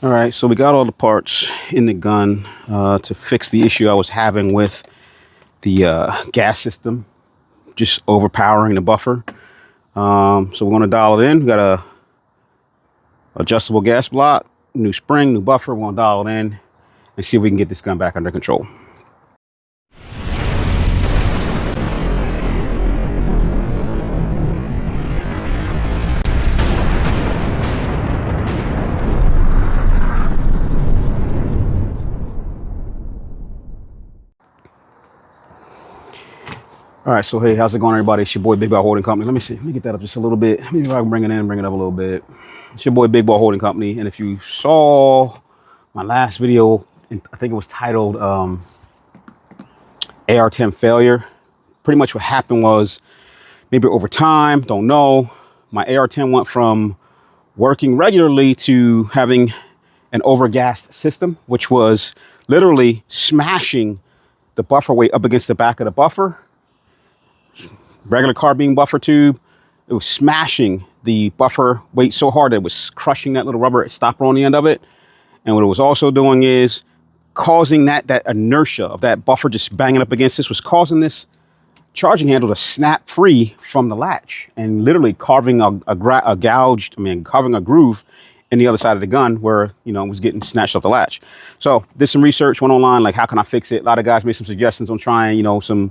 All right, so we got all the parts in the gun to fix the issue I was having with the gas system just overpowering the buffer. So we're going to dial it in. We got a adjustable gas block, new spring, new buffer. We're going to dial it in and see if we can get this gun back under control. All right, so hey, how's it going, everybody? It's your boy Big Ball Holding Company. Let me see. Let me get that up just a little bit. Maybe if I can bring it in, bring it up a little bit. It's your boy Big Ball Holding Company. And if you saw my last video, I think it was titled Ar10 failure. Pretty much what happened was, maybe over time, don't know, my Ar10 went from working regularly to having an overgassed system, which was literally smashing the buffer weight up against the back of the buffer. Regular carbine buffer tube, it was smashing the buffer weight so hard that it was crushing that little rubber stopper on the end of it. And what it was also doing is causing that inertia of that buffer just banging up against this was causing this charging handle to snap free from the latch and literally carving carving a groove in the other side of the gun where, you know, it was getting snatched off the latch. So did some research, went online, like, how can I fix it? A lot of guys made some suggestions on trying, you know, some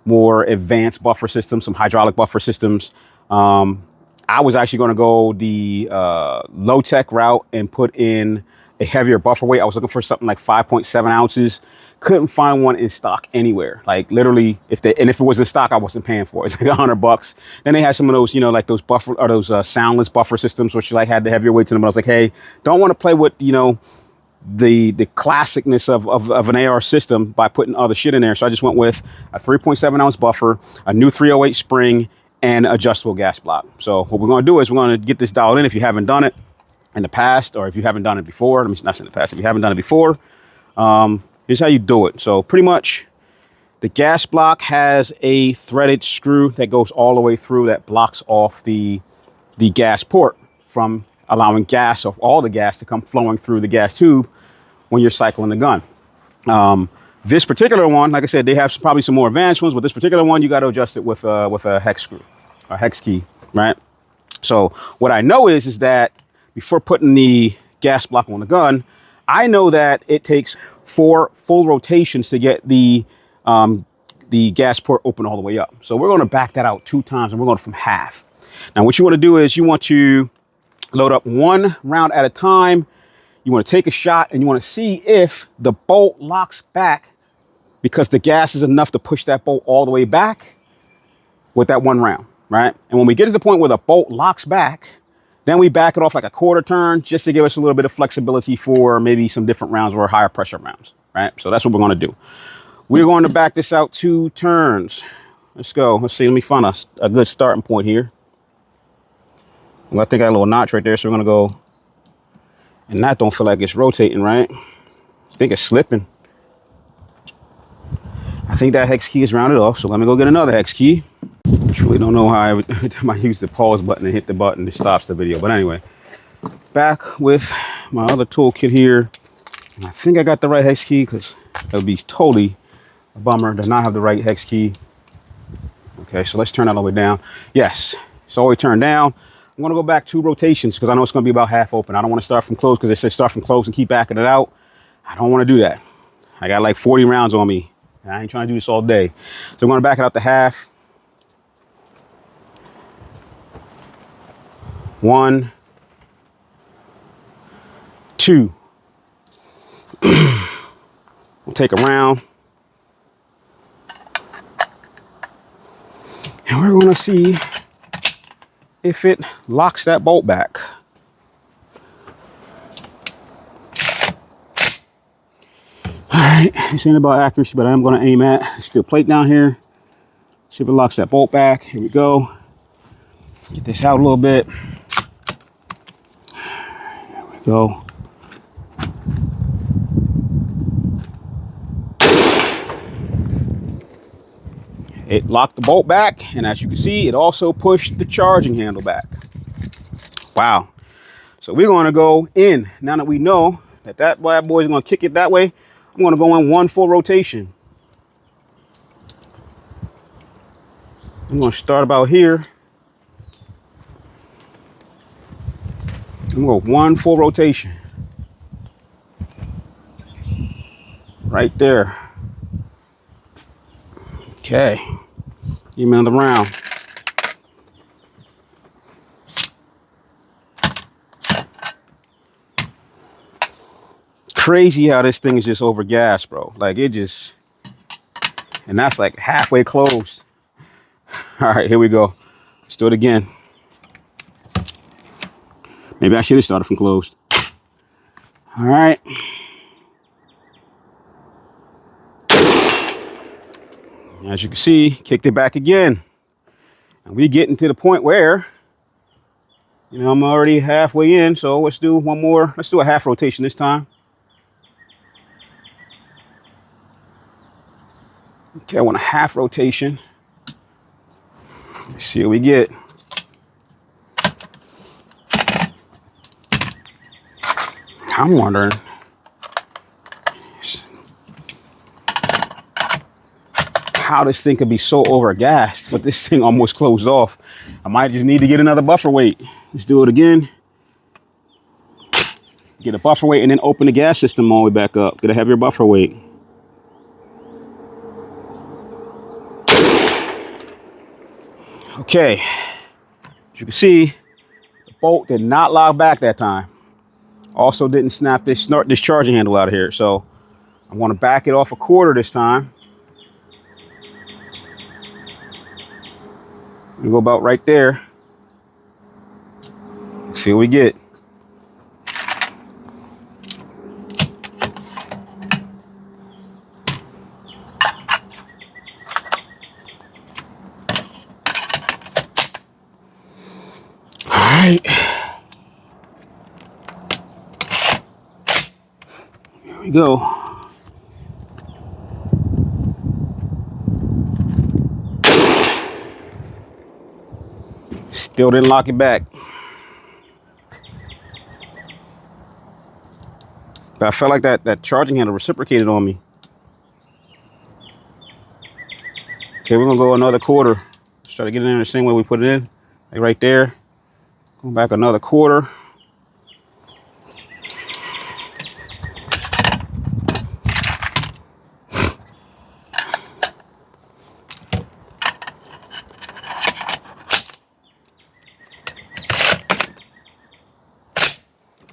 more advanced buffer systems, some hydraulic buffer systems. I was actually going to go the low tech route and put in a heavier buffer weight. I was looking for something like 5.7 ounces. Couldn't find one in stock anywhere. Like literally, if it was in stock, I wasn't paying for it. It's like $100. Then they had some of those, you know, like those buffer or those soundless buffer systems, which like had the heavier weights in them. But I was like, hey, don't want to play with, you know, the classicness of an AR system by putting other shit in there. So I just went with a 3.7 ounce buffer, a new 308 spring, and adjustable gas block. So what we're going to do is we're going to get this dialed in. If you haven't done it in the past, or if you haven't done it before, let me not say in the past, if you haven't done it before, here's how you do it. So pretty much the gas block has a threaded screw that goes all the way through that blocks off the gas port from allowing gas, or all the gas, to come flowing through the gas tube when you're cycling the gun. This particular one, like I said, they have probably some more advanced ones, but this particular one, you got to adjust it with a hex screw, a hex key, right? So what I know is that before putting the gas block on the gun, I know that it takes 4 full rotations to get the gas port open all the way up. So we're going to back that out 2 times, and we're going from half. Now, what you want to do is you want to load up 1 round at a time. You want to take a shot, and you want to see if the bolt locks back, because the gas is enough to push that bolt all the way back with that 1 round, right? And when we get to the point where the bolt locks back, then we back it off like a quarter turn, just to give us a little bit of flexibility for maybe some different rounds or higher pressure rounds, right? So that's what we're going to do. We're going to back this out 2 turns. Let's go. Let's see. Let me find a good starting point here. Well, I think I got a little notch right there, so we're going to go. And that don't feel like it's rotating, right? I think it's slipping. I think that hex key is rounded off, so let me go get another hex key. I truly don't know how every time I use the pause button and hit the button, it stops the video. But anyway, back with my other toolkit here. And I think I got the right hex key, because it would be totally a bummer to not have the right hex key. Okay, so let's turn that all the way down. Yes, it's all the way turned down. I'm going to go back 2 rotations, because I know it's going to be about half open. I don't want to start from close, because they say start from close and keep backing it out. I don't want to do that. I got like 40 rounds on me. And I ain't trying to do this all day. So I'm going to back it out to half. 1, 2. We'll take a round. And we're going to see if it locks that bolt back. All right, this ain't about accuracy, but I'm going to aim at steel plate down here. See if it locks that bolt back. Here we go. Get this out a little bit. There we go. It locked the bolt back, and as you can see, it also pushed the charging handle back. Wow. So we're going to go in. Now that we know that that bad boy is going to kick it that way, I'm going to go in one full rotation. I'm going to start about here. I'm going to go one full rotation. Right there. Okay. Give me another round. Crazy how this thing is just over gas, bro. Like it just, and that's like halfway closed. All right, here we go. Let's do it again. Maybe I should have started from closed. All right. As you can see, kicked it back again. And we're getting to the point where, you know, I'm already halfway in. So let's do one more. Let's do a half rotation this time. Okay, I want a half rotation. Let's see what we get. I'm wondering how this thing could be so overgassed, but this thing almost closed off. I might just need to get another buffer weight. Let's do it again. Get a buffer weight and then open the gas system all the way back up. Get a heavier buffer weight. Okay, as you can see, the bolt did not lock back that time. Also didn't snap this charging handle out of here. So I'm going to back it off a quarter this time. We go about right there. See what we get. All right. Here we go. Still didn't lock it back. But I felt like that charging handle reciprocated on me. Okay, we're gonna go another quarter. Let's try to get it in the same way we put it in. Like right there. Go back another quarter.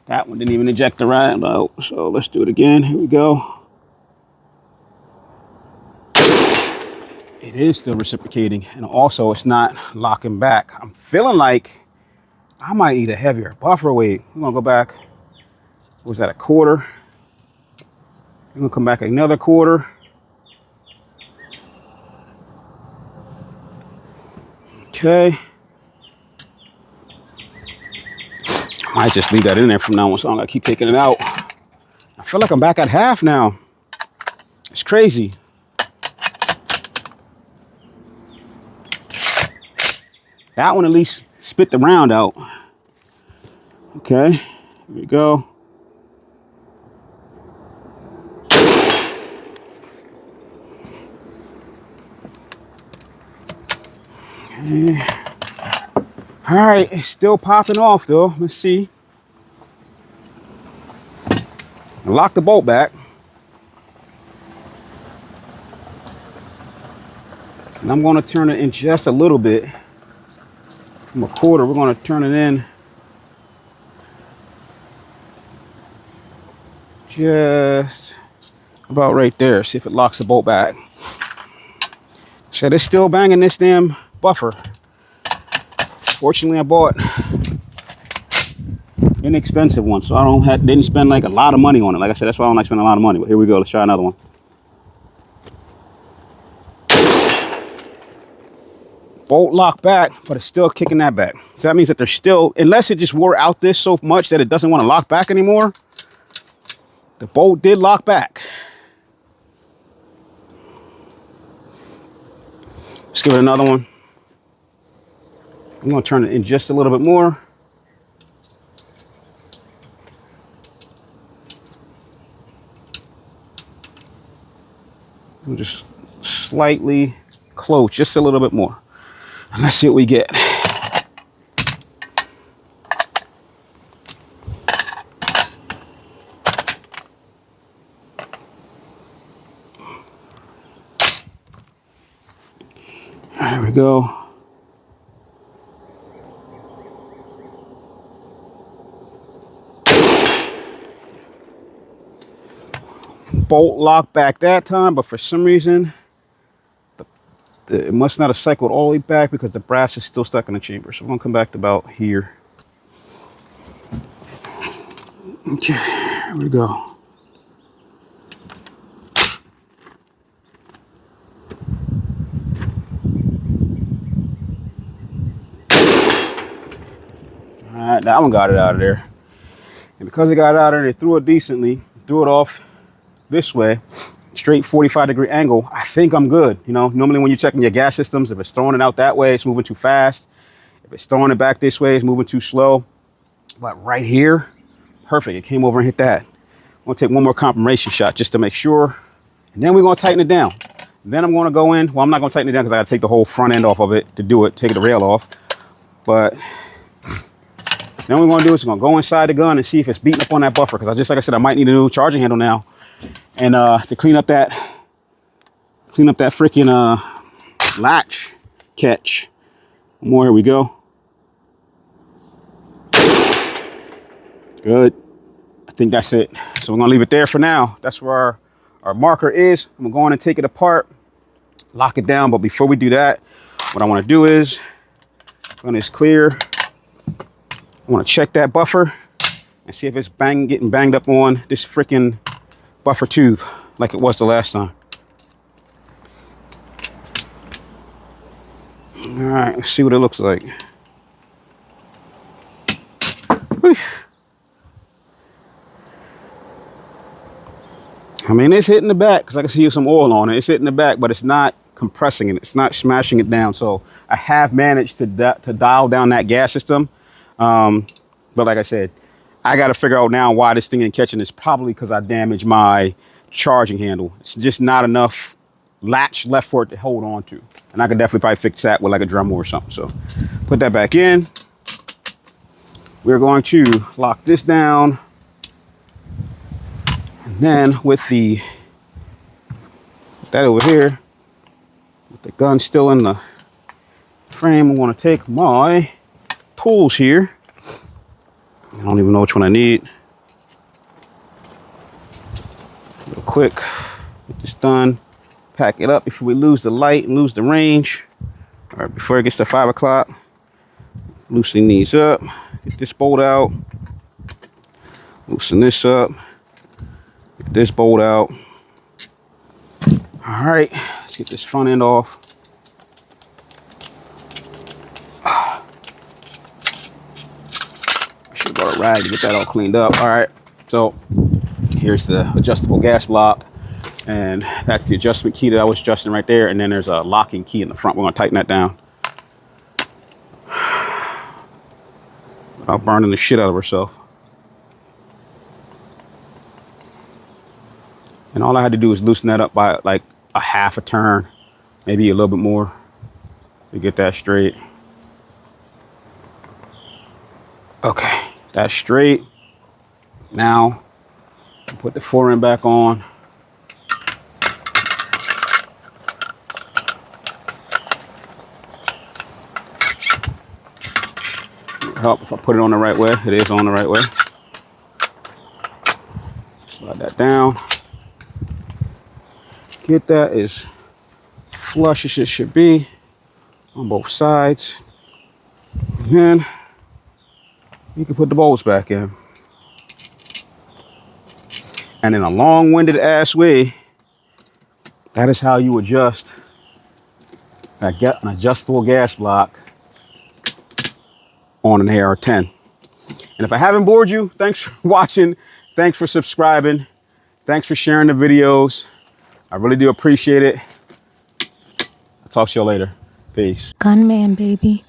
That one didn't even eject the round out. So let's do it again. Here we go. It is still reciprocating, and also it's not locking back. I'm feeling like I might need a heavier buffer weight. We're gonna go back. What was that, a quarter? We're gonna come back another quarter. Okay. I might just leave that in there from now on, so I'm gonna keep taking it out. I feel like I'm back at half now. It's crazy. That one at least spit the round out. Okay, here we go. Okay. All right, it's still popping off though. Let's see. Lock the bolt back. And I'm going to turn it in just a little bit. From a quarter, we're going to turn it in just about right there. See if it locks the bolt back. So it's still banging this damn buffer. Fortunately, I bought an inexpensive one, so I didn't spend like a lot of money on it. Like I said, that's why I don't like spending a lot of money. But here we go. Let's try another one. Bolt lock back, but it's still kicking that back. So that means that there's still, unless it just wore out this so much that it doesn't want to lock back anymore, the bolt did lock back. Let's give it another one. I'm going to turn it in just a little bit more. We'll just slightly close, just a little bit more. And let's see what we get. There we go. Bolt locked back that time, but for some reason, it must not have cycled all the way back because the brass is still stuck in the chamber. So we're gonna come back to about here. Okay, here we go. All right, that one got it out of there. And because it got out of there, they threw it decently, threw it off this way, straight 45-degree angle. I think I'm good. You know, normally when you're checking your gas systems, if it's throwing it out that way, it's moving too fast. If it's throwing it back this way, it's moving too slow. But right here, perfect. It came over and hit that. I'm gonna take one more confirmation shot just to make sure. And then we're gonna tighten it down. Then I'm gonna go in. Well, I'm not gonna tighten it down because I gotta take the whole front end off of it to do it, take the rail off. But then what we're gonna do is we're gonna go inside the gun and see if it's beating up on that buffer. Because like I said, I might need a new charging handle now. And to clean up that freaking latch catch. More, here we go. Good. I think that's it. So we're gonna leave it there for now. That's where our marker is. I'm gonna go on and take it apart, lock it down. But before we do that, what I wanna do is, when it's clear, I want to check that buffer and see if it's getting banged up on this freaking buffer tube like it was the last time. All right, let's see what it looks like. Whew. I mean, it's hitting the back because I can see some oil on it. It's hitting the back, but it's not compressing it. It's not smashing it down. So I have managed to dial down that gas system. But like I said, I got to figure out now why this thing ain't catching. It's probably because I damaged my charging handle. It's just not enough latch left for it to hold on to. And I could definitely probably fix that with like a Dremel or something. So put that back in. We're going to lock this down. And then with that over here, with the gun still in the frame, I want to take my tools here. I don't even know which one I need. Real quick, get this done. Pack it up before we lose the light and lose the range. All right, before it gets to 5 o'clock, loosen these up. Get this bolt out. Loosen this up. Get this bolt out. All right, let's get this front end off. A rag to get that all cleaned up. All right, so here's the adjustable gas block, and that's the adjustment key that I was adjusting right there, and then there's a locking key in the front. We're going to tighten that down without burning the shit out of herself. And all I had to do was loosen that up by like a half a turn, maybe a little bit more, to get that straight. Okay. That's straight. Now, put the fore end back on. Help if I put it on the right way. It is on the right way. Slide that down. Get that as flush as it should be on both sides. And then you can put the bolts back in. And in a long-winded ass way, that is how you adjust an adjustable gas block on an AR10. And if I haven't bored you, thanks for watching. Thanks for subscribing. Thanks for sharing the videos. I really do appreciate it. I'll talk to you later. Peace. Gunman, baby.